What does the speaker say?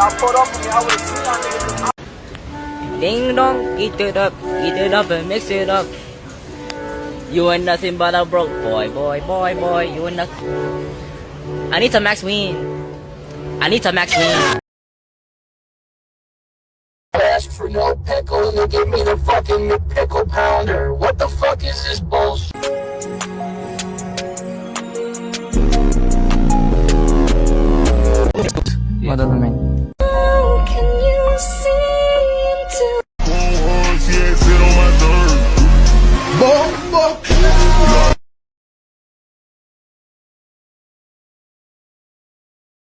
Y'all pulled up on me. I would have seen y'all niggas. Ding dong, eat it up and mix it up. You ain't nothing but a broke boy. You ain't nothing. I need some Max Ween. Ask for no pickle and they give me the fucking pickle pounder. What the fuck is this bullshit? What up, man?